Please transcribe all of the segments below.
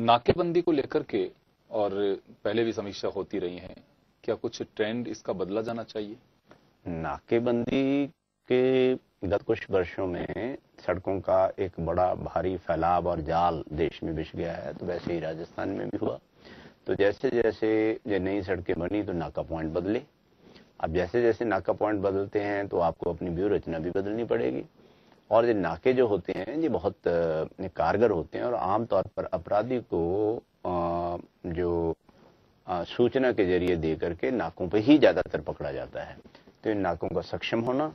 नाकेबंदी को लेकर के और पहले भी समीक्षा होती रही है, क्या कुछ ट्रेंड इसका बदला जाना चाहिए? नाकेबंदी के गत कुछ वर्षों में सड़कों का एक बड़ा भारी फैलाव और जाल देश में बिछ गया है, तो वैसे ही राजस्थान में भी हुआ। तो जैसे जैसे ये नई सड़कें बनी तो नाका पॉइंट बदले। अब जैसे जैसे नाका पॉइंट बदलते हैं तो आपको अपनी व्यूह रचना भी बदलनी पड़ेगी। और ये नाके जो होते हैं ये बहुत कारगर होते हैं और आमतौर पर अपराधी को जो सूचना के जरिए दे करके नाकों पे ही ज्यादातर पकड़ा जाता है। तो इन नाकों का सक्षम होना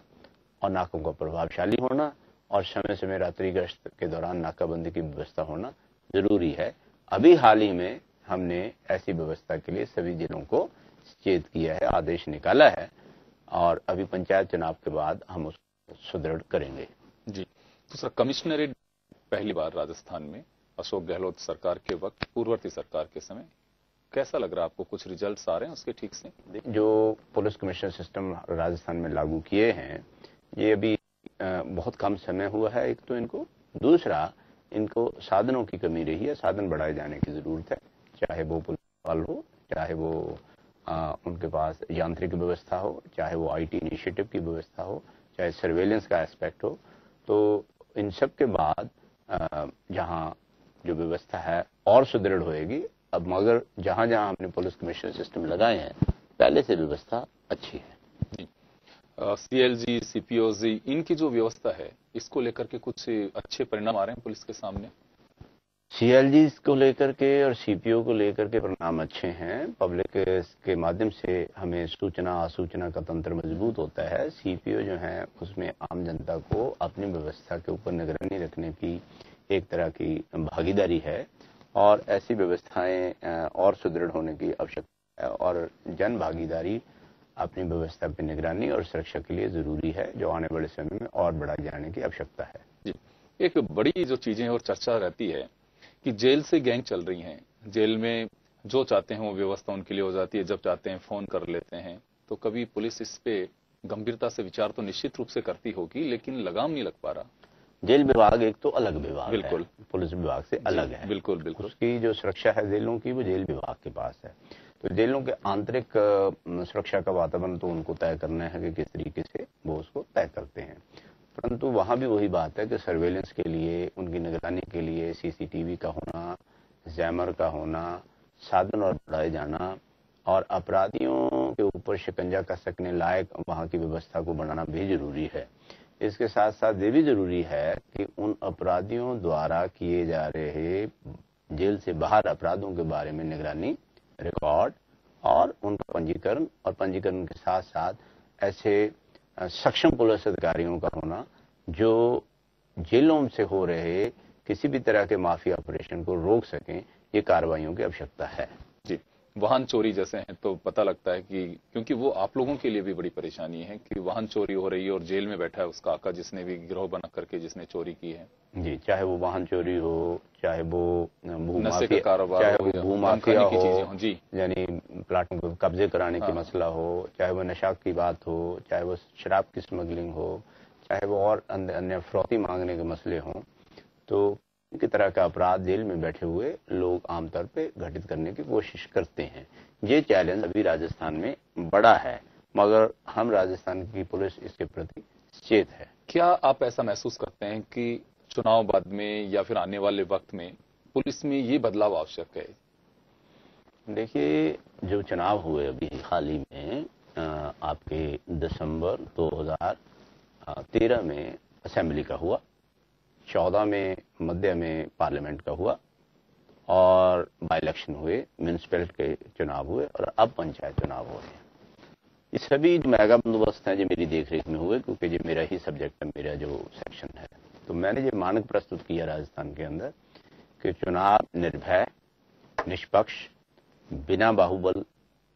और नाकों का प्रभावशाली होना और समय समय रात्रि गश्त के दौरान नाकाबंदी की व्यवस्था होना जरूरी है। अभी हाल ही में हमने ऐसी व्यवस्था के लिए सभी जिलों को सचेत किया है, आदेश निकाला है और अभी पंचायत चुनाव के बाद हम उसको सुदृढ़ करेंगे। जी, दूसरा कमिश्नरेट पहली बार राजस्थान में अशोक गहलोत सरकार के वक्त, पूर्ववर्ती सरकार के समय, कैसा लग रहा है आपको? कुछ रिजल्ट्स आ रहे हैं उसके ठीक से? जो पुलिस कमिश्नर सिस्टम राजस्थान में लागू किए हैं ये अभी बहुत कम समय हुआ है, एक तो इनको, दूसरा इनको साधनों की कमी रही है, साधन बढ़ाए जाने की जरूरत है। चाहे वो पुलिस बल हो, चाहे वो उनके पास यांत्रिक व्यवस्था हो, चाहे वो आईटी इनिशिएटिव की व्यवस्था हो, चाहे सर्वेलेंस का एस्पेक्ट हो। तो इन सब के बाद जहां जो व्यवस्था है और सुदृढ़ होएगी। अब मगर जहां जहां हमने पुलिस कमिश्नर सिस्टम लगाए हैं पहले से व्यवस्था अच्छी है। सीएलजी, सीपीओजी, इनकी जो व्यवस्था है इसको लेकर के कुछ अच्छे परिणाम आ रहे हैं पुलिस के सामने? सीएलजी को लेकर के और सीपीओ को लेकर के परिणाम अच्छे हैं। पब्लिक के माध्यम से हमें सूचना आसूचना का तंत्र मजबूत होता है। सीपीओ जो है उसमें आम जनता को अपनी व्यवस्था के ऊपर निगरानी रखने की एक तरह की भागीदारी है और ऐसी व्यवस्थाएं और सुदृढ़ होने की आवश्यकता है और जन भागीदारी अपनी व्यवस्था पर निगरानी और सुरक्षा के लिए जरूरी है, जो आने वाले समय में और बढ़ाए जाने की आवश्यकता है। जी, एक बड़ी जो चीजें और चर्चा रहती है कि जेल से गैंग चल रही हैं, जेल में जो चाहते हैं वो व्यवस्था उनके लिए हो जाती है, जब चाहते हैं फोन कर लेते हैं। तो कभी पुलिस इस पे गंभीरता से विचार तो निश्चित रूप से करती होगी, लेकिन लगाम नहीं लग पा रहा। जेल विभाग एक तो अलग विभाग बिल्कुल है, पुलिस विभाग से अलग है। बिल्कुल बिल्कुल। उसकी जो सुरक्षा है जेलों की वो जेल विभाग के पास है। तो जेलों के आंतरिक सुरक्षा का वातावरण तो उनको तय करना है कि किस तरीके से वो उसको तय करते हैं। परंतु वहां भी वही बात है कि सर्वेलेंस के लिए, उनकी निगरानी के लिए सीसीटीवी का होना, जैमर का होना, साधन और बढ़ाए जाना और अपराधियों के ऊपर शिकंजा कस सकने लायक वहां की व्यवस्था को बढ़ाना भी जरूरी है। इसके साथ साथ ये भी जरूरी है कि उन अपराधियों द्वारा किए जा रहे जेल से बाहर अपराधों के बारे में निगरानी, रिकॉर्ड और उनका पंजीकरण, और पंजीकरण के साथ साथ ऐसे सक्षम पुलिस अधिकारियों का होना जो जेलों से हो रहे किसी भी तरह के माफिया ऑपरेशन को रोक सकें। ये कार्रवाइयों की आवश्यकता है। जी, वाहन चोरी जैसे हैं तो पता लगता है कि क्योंकि वो आप लोगों के लिए भी बड़ी परेशानी है कि वाहन चोरी हो रही है और जेल में बैठा है उसका आका जिसने भी गिरोह बना करके जिसने चोरी की है। जी, चाहे वो वाहन चोरी हो, चाहे वो नशे का कारोबार, चाहे वो भूमाफिया हो, जी, यानी प्लाटों को कब्जे कराने की मसला हो, चाहे वो नशा की बात हो, चाहे वो शराब की स्मगलिंग हो, चाहे वो और अन्य फ्रौती मांगने के मसले हों। तो की तरह का अपराध जेल में बैठे हुए लोग आमतौर पे घटित करने की कोशिश करते हैं। ये चैलेंज अभी राजस्थान में बड़ा है, मगर हम राजस्थान की पुलिस इसके प्रति सचेत है। क्या आप ऐसा महसूस करते हैं कि चुनाव बाद में या फिर आने वाले वक्त में पुलिस में ये बदलाव आवश्यक है? देखिए, जो चुनाव हुए अभी हाल ही में आपके दिसंबर 2013 में असेंबली का हुआ, 14 में मध्य में पार्लियामेंट का हुआ और बाई इलेक्शन हुए, म्यूनिसिपैलिटी के चुनाव हुए और अब पंचायत चुनाव हो रहे हैं। ये सभी जो मेगा बंदोबस्त हैं जो मेरी देखरेख में हुए, क्योंकि ये मेरा ही सब्जेक्ट है, मेरा जो सेक्शन है। तो मैंने ये मानक प्रस्तुत किया राजस्थान के अंदर कि चुनाव निर्भय, निष्पक्ष, बिना बाहुबल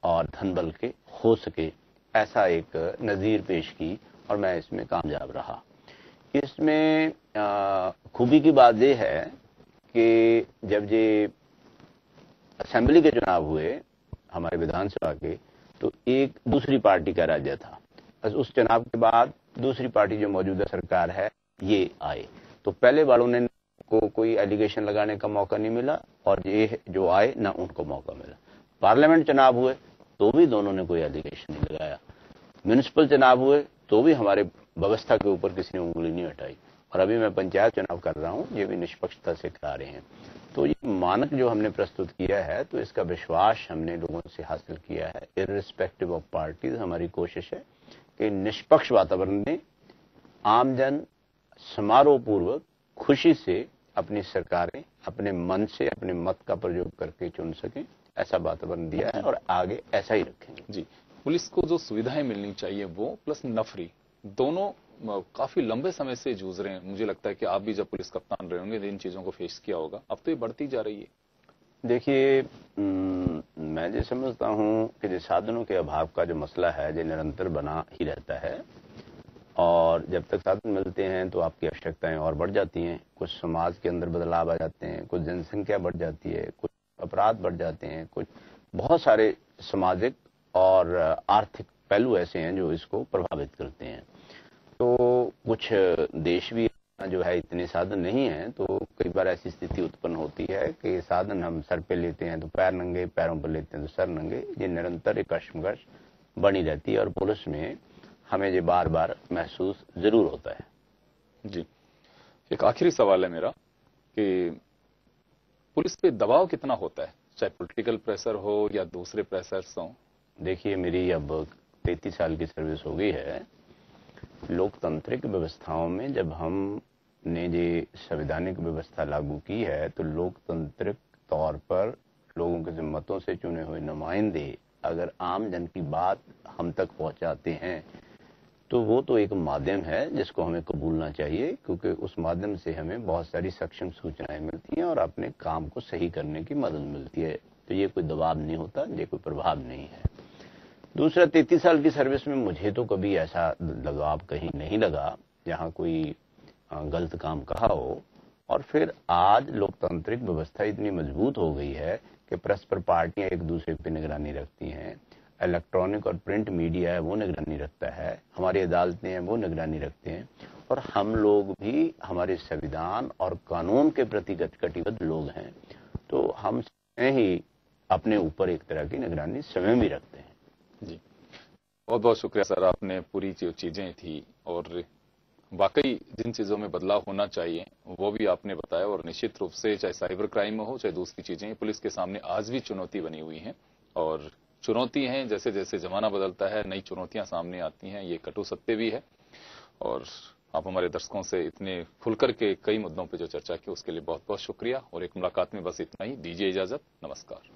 और धनबल के हो सके, ऐसा एक नजीर पेश की और मैं इसमें कामयाब रहा। इसमें खूबी की बात यह है कि जब ये असेंबली के चुनाव हुए हमारे विधानसभा के, तो एक दूसरी पार्टी का राज्य था। बस उस चुनाव के बाद दूसरी पार्टी जो मौजूदा सरकार है ये आए, तो पहले वालों ने को कोई एलिगेशन लगाने का मौका नहीं मिला और ये जो आए ना उनको मौका मिला। पार्लियामेंट चुनाव हुए तो भी दोनों ने कोई एलिगेशन नहीं लगाया। म्यूनिसिपल चुनाव हुए तो भी हमारे व्यवस्था के ऊपर किसी ने उंगली नहीं उठाई। और अभी मैं पंचायत चुनाव कर रहा हूं, ये भी निष्पक्षता से करा रहे हैं। तो ये मानक जो हमने प्रस्तुत किया है, तो इसका विश्वास हमने लोगों से हासिल किया है। इर्रिस्पेक्टिव ऑफ पार्टीज हमारी कोशिश है कि निष्पक्ष वातावरण में आमजन समारोह पूर्वक खुशी से अपनी सरकारें अपने मन से अपने मत का प्रयोग करके चुन सकें, ऐसा वातावरण दिया है और आगे ऐसा ही रखेंगे। जी, पुलिस को जो सुविधाएं मिलनी चाहिए वो प्लस नफरी दोनों काफी लंबे समय से जूझ रहे हैं। मुझे लगता है कि आप भी जब पुलिस कप्तान रहे होंगे इन चीजों को फेस किया होगा। अब तो ये बढ़ती जा रही है। देखिए, मैं जो समझता हूं कि जो साधनों के अभाव का जो मसला है जो निरंतर बना ही रहता है और जब तक साधन मिलते हैं तो आपकी आवश्यकताएं और बढ़ जाती हैं। कुछ समाज के अंदर बदलाव आ जाते हैं, कुछ जनसंख्या बढ़ जाती है, कुछ अपराध बढ़ जाते हैं, कुछ बहुत सारे सामाजिक और आर्थिक पहलू ऐसे हैं जो इसको प्रभावित करते हैं। तो कुछ देश भी जो है इतने साधन नहीं हैं, तो कई बार ऐसी स्थिति उत्पन्न होती है कि साधन हम सर पे लेते हैं तो पैर नंगे, पैरों पर लेते हैं तो सर नंगे। ये निरंतर एक कश्मकश बनी रहती है और पुलिस में हमें ये बार बार महसूस जरूर होता है। जी, एक आखिरी सवाल है मेरा कि पुलिस पे दबाव कितना होता है, चाहे पॉलिटिकल प्रेशर हो या दूसरे प्रेशर्स हो? देखिए, मेरी अब 33 साल की सर्विस हो गई है। लोकतांत्रिक व्यवस्थाओं में जब हमने ये संवैधानिक व्यवस्था लागू की है तो लोकतांत्रिक तौर पर लोगों के मतों से चुने हुए नुमाइंदे अगर आम जन की बात हम तक पहुंचाते हैं तो वो तो एक माध्यम है जिसको हमें कबूलना चाहिए, क्योंकि उस माध्यम से हमें बहुत सारी सक्षम सूचनाएं मिलती हैं और अपने काम को सही करने की मदद मिलती है। तो ये कोई दबाव नहीं होता, ये कोई प्रभाव नहीं है। दूसरा, 33 साल की सर्विस में मुझे तो कभी ऐसा दबाव कहीं नहीं लगा जहां कोई गलत काम कहा हो। और फिर आज लोकतांत्रिक व्यवस्था इतनी मजबूत हो गई है कि परस्पर पार्टियां एक दूसरे पर निगरानी रखती हैं, इलेक्ट्रॉनिक और प्रिंट मीडिया है वो निगरानी रखता है, हमारी अदालतें हैं वो निगरानी रखते हैं और हम लोग भी हमारे संविधान और कानून के प्रति कटिबद्ध लोग हैं। तो हम ही अपने ऊपर एक तरह की निगरानी स्वयं भी रखते हैं। जी, बहुत बहुत शुक्रिया सर, आपने पूरी जो चीजें थी और वाकई जिन चीजों में बदलाव होना चाहिए वो भी आपने बताया। और निश्चित रूप से चाहे साइबर क्राइम में हो चाहे दूसरी चीजें, पुलिस के सामने आज भी चुनौती बनी हुई है और चुनौती हैं, जैसे जैसे जमाना बदलता है नई चुनौतियां सामने आती हैं, ये कटु सत्य भी है। और आप हमारे दर्शकों से इतने खुलकर के कई मुद्दों पर जो चर्चा की उसके लिए बहुत बहुत शुक्रिया। और एक मुलाकात में बस इतना ही, दीजिए इजाजत, नमस्कार।